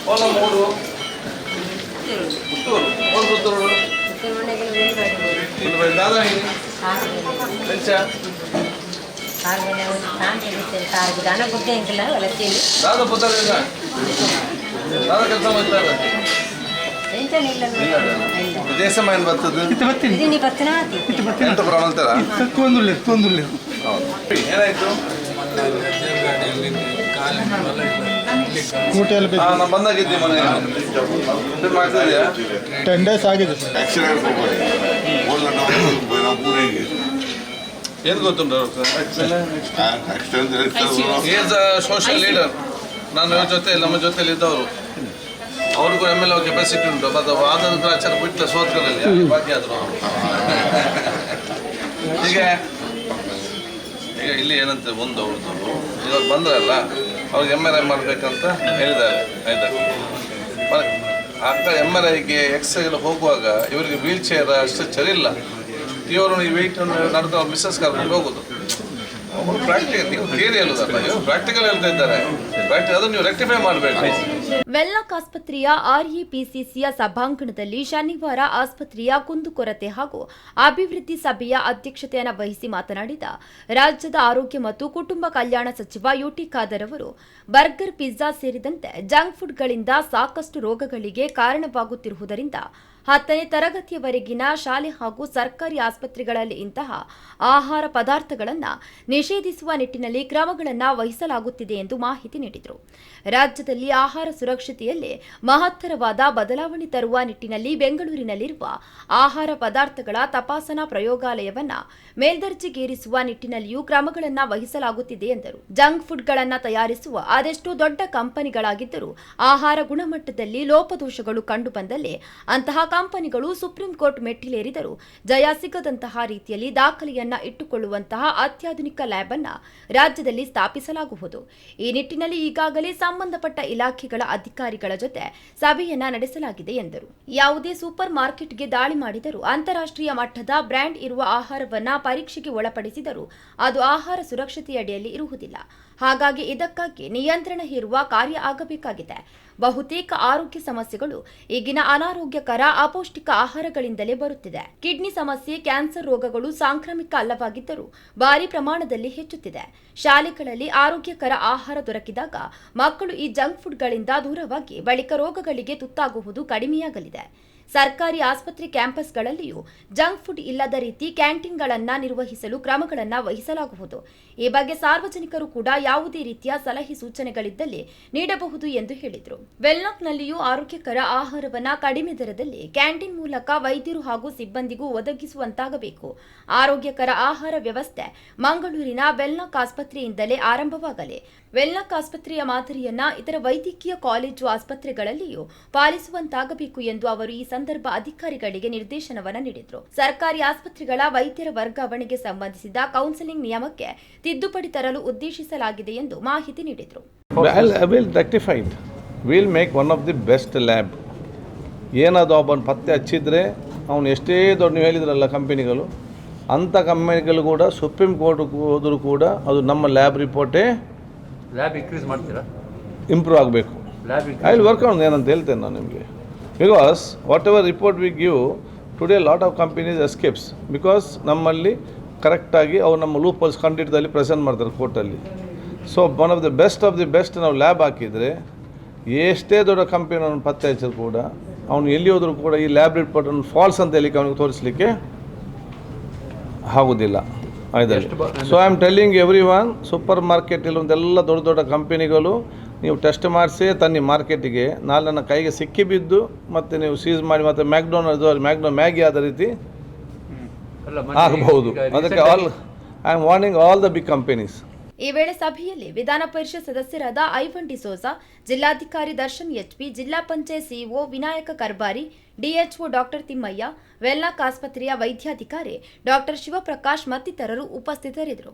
Hola, Moro. Betul. Oh, betul. Nada ini. Penca. Nada putar juga. Nada kerja macam ವಿದೇಶ main ಬರ್ತದೆ ಎಂತ problem ಅಂತಾರ ತೊಂದ್ರೆ ಏನಾಯ್ತು ನಾನು ಬಂದಾಗಿದ್ದೆ ಮನೆ ಮಾಡ್ತಾ ಇದೆಯಾ 10 days ಆಗಿದೆ ಏನು ಗೊತ್ತುಂಟು ಈಸ್ ಅ ಸೋಷಿಯಲ್ ಲೀಡರ್ ನಾನು ಇವ್ರ ಜೊತೆ ನಮ್ಮ ಜೊತೆಲಿ ಇದ್ದವರು ಅವ್ರಿಗೂ MLA ಕೆಪಾಸಿಟಿ ಉಂಟು ಬಟ್ ವಾದದ ಆಚಾರ ಬಿಟ್ಟ ಸೋತ್ಕರಲ್ಲಿ ಬಾಕಿ ಆದರು ಈಗ ಇಲ್ಲಿ ಏನಂತ ಒಂದು ಅವ್ರದ್ದು ಇವಾಗ ಬಂದ್ರಲ್ಲ ಅವ್ರಿಗೆ MRI ಮಾಡಬೇಕಂತ ಹೇಳಿದ್ದಾರೆ ಆಯ್ತಾ ಆಗ MRIಗೆ ಎಕ್ಸ್ರೇಗೆಲ್ಲ ಹೋಗುವಾಗ ಇವರಿಗೆ ವೀಲ್ ಚೇರ್ ಅಷ್ಟು ಸರಿ ಇಲ್ಲ ಇವರು ಈ ವೆಯ್ಟ್ ನಡೆದು ಅವ್ರು ಮಿಸ್ಸಸ್ ಕರ್ಕೊಂಡು ಹೋಗೋದು ಅವರು ಪ್ರಾಕ್ಟಿಕಲ್ ನೀವು ಥಿಯರಿ ಹೇಳೋದಲ್ಲ ಇವರು ಪ್ರಾಕ್ಟಿಕಲ್ ಹೇಳ್ತಾ ಇದ್ದಾರೆ ಅದನ್ನು ನೀವು ರೆಕ್ಟಿಫೈ ಮಾಡಬೇಕು. ವೆನ್ಲಾಕ್ ಆಸ್ಪತ್ರೆಯ REPCCಯ ಸಭಾಂಗಣದಲ್ಲಿ ಶನಿವಾರ ಆಸ್ಪತ್ರೆಯ ಕುಂದುಕೊರತೆ ಹಾಗೂ ಅಭಿವೃದ್ಧಿ ಸಭೆಯ ಅಧ್ಯಕ್ಷತೆಯನ್ನು ವಹಿಸಿ ಮಾತನಾಡಿದ ರಾಜ್ಯದ ಆರೋಗ್ಯ ಮತ್ತು ಕುಟುಂಬ ಕಲ್ಯಾಣ ಸಚಿವ UT ಖಾದರ್ ಅವರು ಬರ್ಗರ್, ಪಿಜ್ಜಾ ಸೇರಿದಂತೆ ಜಂಕ್ ಫುಡ್ಗಳಿಂದ ಸಾಕಷ್ಟು ರೋಗಗಳಿಗೆ ಕಾರಣವಾಗುತ್ತಿರುವುದರಿಂದ 10ನೇ ತರಗತಿಯವರೆಗಿನ ಶಾಲೆ ಹಾಗೂ ಸರ್ಕಾರಿ ಆಸ್ಪತ್ರೆಗಳಲ್ಲಿ ಇಂತಹ ಆಹಾರ ಪದಾರ್ಥಗಳನ್ನು ನಿಷೇಧಿಸುವ ನಿಟ್ಟಿನಲ್ಲಿ ಕ್ರಮಗಳನ್ನು ವಹಿಸಲಾಗುತ್ತಿದೆ ಎಂದು ಮಾಹಿತಿ ನೀಡಿದರು. ರಾಜ್ಯದಲ್ಲಿ ಆಹಾರ ಸುರಕ್ಷತೆಯಲ್ಲಿ ಮಹತ್ತರವಾದ ಬದಲಾವಣೆ ತರುವ ನಿಟ್ಟಿನಲ್ಲಿ ಬೆಂಗಳೂರಿನಲ್ಲಿರುವ ಆಹಾರ ಪದಾರ್ಥಗಳ ತಪಾಸಣಾ ಪ್ರಯೋಗಾಲಯವನ್ನು ಮೇಲ್ದರ್ಜೆಗೇರಿಸುವ ನಿಟ್ಟಿನಲ್ಲಿಯೂ ಕ್ರಮಗಳನ್ನು ವಹಿಸಲಾಗುತ್ತಿದೆ ಎಂದರು. ಜಂಕ್ ಫುಡ್ಗಳನ್ನು ತಯಾರಿಸುವ ಅದೆಷ್ಟೋ ದೊಡ್ಡ ಕಂಪನಿಗಳಾಗಿದ್ದರೂ ಆಹಾರ ಗುಣಮಟ್ಟದಲ್ಲಿ ಲೋಪದೋಷಗಳು ಕಂಡುಬಂದಲ್ಲಿ ಅಂತಹ ಕಂಪನಿಗಳು ಸುಪ್ರೀಂ ಕೋರ್ಟ್ ಮೆಟ್ಟಿಲೇರಿದರೂ ಜಯ ಸಿಗದಂತಹ ರೀತಿಯಲ್ಲಿ ದಾಖಲೆಯನ್ನ ಇಟ್ಟುಕೊಳ್ಳುವಂತಹ ಅತ್ಯಾಧುನಿಕ ಲ್ಯಾಬ್ ಅನ್ನು ರಾಜ್ಯದಲ್ಲಿ ಸ್ಥಾಪಿಸಲಾಗುವುದು. ಈ ನಿಟ್ಟಿನಲ್ಲಿ ಈಗಾಗಲೇ ಸಂಬಂಧಪಟ್ಟ ಇಲಾಖೆಗಳ ಅಧಿಕಾರಿಗಳ ಜೊತೆ ಸಭೆಯನ್ನ ನಡೆಸಲಾಗಿದೆ ಎಂದರು. ಯಾವುದೇ ಸೂಪರ್ ಮಾರ್ಕೆಟ್ಗೆ ದಾಳಿ ಮಾಡಿದರೂ ಅಂತಾರಾಷ್ಟ್ರೀಯ ಮಟ್ಟದ ಬ್ರ್ಯಾಂಡ್ ಇರುವ ಆಹಾರವನ್ನ ಪರೀಕ್ಷೆಗೆ ಒಳಪಡಿಸಿದರೂ ಅದು ಆಹಾರ ಸುರಕ್ಷತೆಯಡಿಯಲ್ಲಿ ಇರುವುದಿಲ್ಲ. ಹಾಗಾಗಿ ಇದಕ್ಕಾಗಿ ನಿಯಂತ್ರಣ ಹೇರುವ ಕಾರ್ಯ ಆಗಬೇಕಾಗಿದೆ. ಬಹುತೇಕ ಆರೋಗ್ಯ ಸಮಸ್ಯೆಗಳು ಈಗಿನ ಅನಾರೋಗ್ಯಕರ ಅಪೌಷ್ಟಿಕ ಆಹಾರಗಳಿಂದಲೇ ಬರುತ್ತಿದೆ. ಕಿಡ್ನಿ ಸಮಸ್ಯೆ, ಕ್ಯಾನ್ಸರ್ ರೋಗಗಳು ಸಾಂಕ್ರಾಮಿಕ ಅಲ್ಲವಾಗಿದ್ದರೂ ಭಾರಿ ಪ್ರಮಾಣದಲ್ಲಿ ಹೆಚ್ಚುತ್ತಿದೆ. ಶಾಲೆಗಳಲ್ಲಿ ಆರೋಗ್ಯಕರ ಆಹಾರ ದೊರಕಿದಾಗ ಮಕ್ಕಳು ಈ ಜಂಕ್ ಫುಡ್ಗಳಿಂದ ದೂರವಾಗಿ ಬಳಿಕ ರೋಗಗಳಿಗೆ ತುತ್ತಾಗುವುದು ಕಡಿಮೆಯಾಗಲಿದೆ. ಸರ್ಕಾರಿ ಆಸ್ಪತ್ರೆ ಕ್ಯಾಂಪಸ್ಗಳಲ್ಲಿಯೂ ಜಂಕ್ ಫುಡ್ ಇಲ್ಲದ ರೀತಿ ಕ್ಯಾಂಟೀನ್ಗಳನ್ನು ನಿರ್ವಹಿಸಲು ಕ್ರಮಗಳನ್ನು ವಹಿಸಲಾಗುವುದು. ಈ ಬಗ್ಗೆ ಸಾರ್ವಜನಿಕರು ಕೂಡ ಯಾವುದೇ ರೀತಿಯ ಸಲಹೆ ಸೂಚನೆಗಳಿದ್ದಲ್ಲಿ ನೀಡಬಹುದು ಎಂದು ಹೇಳಿದರು. ವೆನ್ಲಾಕ್ನಲ್ಲಿಯೂ ಆರೋಗ್ಯಕರ ಆಹಾರವನ್ನು ಕಡಿಮೆ ದರದಲ್ಲಿ ಕ್ಯಾಂಟೀನ್ ಮೂಲಕ ವೈದ್ಯರು ಹಾಗೂ ಸಿಬ್ಬಂದಿಗೂ ಒದಗಿಸುವಂತಾಗಬೇಕು. ಆರೋಗ್ಯಕರ ಆಹಾರ ವ್ಯವಸ್ಥೆ ಮಂಗಳೂರಿನ ವೆನ್ಲಾಕ್ ಆಸ್ಪತ್ರೆಯಿಂದಲೇ ಆರಂಭವಾಗಲಿ. ವೆನ್ಲಾಕ್ ಆಸ್ಪತ್ರೆಯ ಮಾದರಿಯನ್ನ ಇತರ ವೈದ್ಯಕೀಯ ಕಾಲೇಜು ಆಸ್ಪತ್ರೆಗಳಲ್ಲಿಯೂ ಪಾಲಿಸುವಂತಾಗಬೇಕು ಎಂದು ಅವರು ಈ ಸಂದರ್ಭ ಅಧಿಕಾರಿಗಳಿಗೆ ನಿರ್ದೇಶನವನ್ನು ನೀಡಿದರು. ಸರ್ಕಾರಿ ಆಸ್ಪತ್ರೆಗಳ ವೈದ್ಯರ ವರ್ಗಾವಣೆಗೆ ಸಂಬಂಧಿಸಿದ ಕೌನ್ಸೆಲಿಂಗ್ ನಿಯಮಕ್ಕೆ ತಿದ್ದುಪಡಿ ತರಲು ಉದ್ದೇಶಿಸಲಾಗಿದೆ ಎಂದು ಮಾಹಿತಿ ನೀಡಿದರು. Will make one of the best lab. ಏನಾದರೂ ಒಬ್ಬನ ಪತ್ತೆ ಹಚ್ಚಿದ್ರೆ ಅವನು ಎಷ್ಟೇ ದೊಡ್ಡ ನೀವು ಹೇಳಿದ್ರಲ್ಲ ಕಂಪನಿಗಳು, ಅಂಥ ಕಂಪನಿಗಳು ಕೂಡ ಸುಪ್ರೀಂ ಕೋರ್ಟ್ಗೆ ಹೋದರೂ ಕೂಡ ಅದು ನಮ್ಮ ಲ್ಯಾಬ್ ರಿಪೋರ್ಟೇ ಲ್ಯಾಬ್ ಇನ್ಕ್ರೀಸ್ ಮಾಡ್ತೀರಾ, ಇಂಪ್ರೂವ್ ಆಗಬೇಕು. ಐ ವಿಲ್ ವರ್ಕ್ ಆನ್ ಏನಂತ ಹೇಳ್ತೇನೆ ನಾನು ನಿಮಗೆ. Because what ever report we give today lot of companies escapes because ನಮ್ಮಲ್ಲಿ ಕರೆಕ್ಟಾಗಿ ಅವ್ರು ನಮ್ಮ ಲೂಪ್ ಹೋಲ್ಸ್ ಕಂಡಿಡ್ದಲ್ಲಿ ಪ್ರೆಸೆಂಟ್ ಮಾಡ್ತಾರೆ ಕೋರ್ಟಲ್ಲಿ. So one of the best ನಾವು ಲ್ಯಾಬ್ ಹಾಕಿದರೆ ಎಷ್ಟೇ ದೊಡ್ಡ ಕಂಪನಿಯನ್ನು ಪತ್ತೆ ಹಚ್ಚಿದ್ರು ಕೂಡ ಅವನು ಎಲ್ಲಿ ಹೋದರೂ ಕೂಡ ಈ ಲ್ಯಾಬ್ ರಿಪೋರ್ಟನ್ನು ಫಾಲ್ಸ್ ಅಂತ ಹೇಳಿ ಅವನಿಗೆ ತೋರಿಸಲಿಕ್ಕೆ ಆಗೋದಿಲ್ಲ. ಆಯ್ತಲ್ಲ. So I am telling every one, super ಮಾರ್ಕೆಟಲ್ಲಿ ಒಂದೆಲ್ಲ ದೊಡ್ಡ ದೊಡ್ಡ ಕಂಪನಿಗಳು ನೀವು ಟೆಸ್ಟ್ ಮಾಡಿಸಿ ತನ್ನಿ ಮಾರ್ಕೆಟಿಗೆ, ನಾಳೆ ನನ್ನ ಕೈಗೆ ಸಿಕ್ಕಿ ಬಿದ್ದು ಮತ್ತು ನೀವು ಸೀಸ್ ಮಾಡಿ ಮತ್ತು ಮ್ಯಾಗಿ ಆದ ರೀತಿ ಆಗಬಹುದು. ಅದಕ್ಕೆ I am warning all the big companies. ಈ ವೇಳೆ ಸಭೆಯಲ್ಲಿ ವಿಧಾನ ಪರಿಷತ್ ಸದಸ್ಯರಾದ ಐವನ್ ಡಿಸೋಜಾ, ಜಿಲ್ಲಾಧಿಕಾರಿ ದರ್ಶನ್ HP, ಜಿಲ್ಲಾ panchayat CEO Vinayaka Karbari, DHO doctor Thimmaiah, Wenlock ಆಸ್ಪತ್ರೆಯ ವೈದ್ಯಾಧಿಕಾರಿ ಡಾಕ್ಟರ್ ಶಿವಪ್ರಕಾಶ್ ಮತ್ತಿತರರು ಉಪಸ್ಥಿತರಿದ್ದರು.